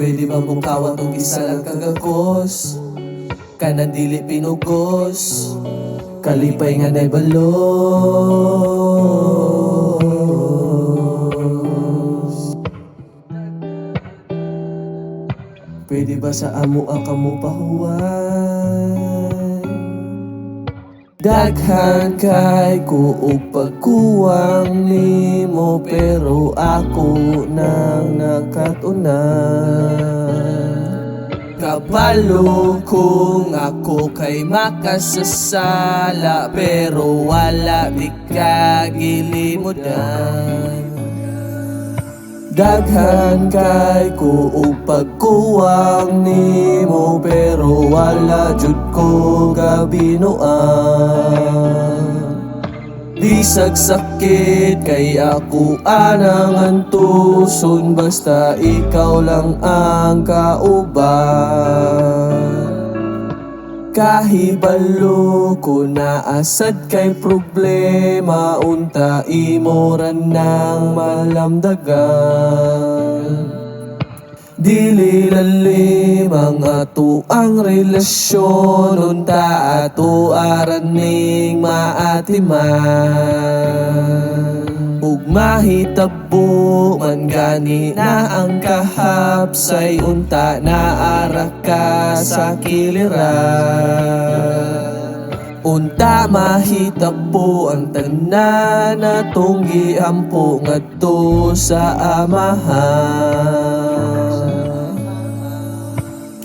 Pwede ba mukawa tong isa lang kagakos? Kanan dili pinugos, kalipay nga na'y balos. Pwede ba sa amo ang kamupahuan? Daghan kay kuog pagkuwang nimo, pero ako nang nakatunan. Kabalo kung ako kay makasasala, pero wala di ka gilimudan. Daghan kay kuog pagkuwang nimo, pero wala jud ko gabinuan. Bisag sakit kay ako anang antuson, basta ikaw lang ang kauban. Kahibalo ko na asad kay problema, unta imoran ng malamdagan. Dili lalim ang ato ang relasyon, unta ato araning maatiman. Ug mahitabo man gani na ang kahapsay, unta naara ka sa kiliran. Unta mahitabo ang tanan natong giampo ngadto sa amahan.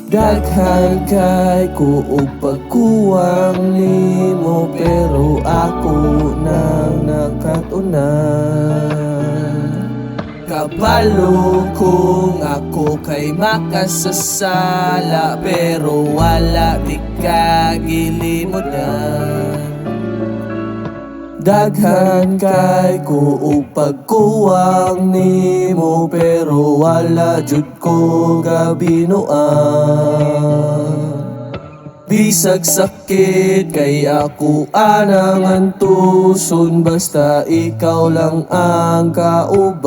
Daghan kay kuog pagkuwang nimo, pero ako nang nakatunan. Kabalo kung ako kay makasasala, pero wala di ka gilimudan. Daghan kay kuog pagkuwang nimo, pero wala jud ko gabinuan. Bisag sakit kay ako anang antuson, basta ikaw lang ang kauban.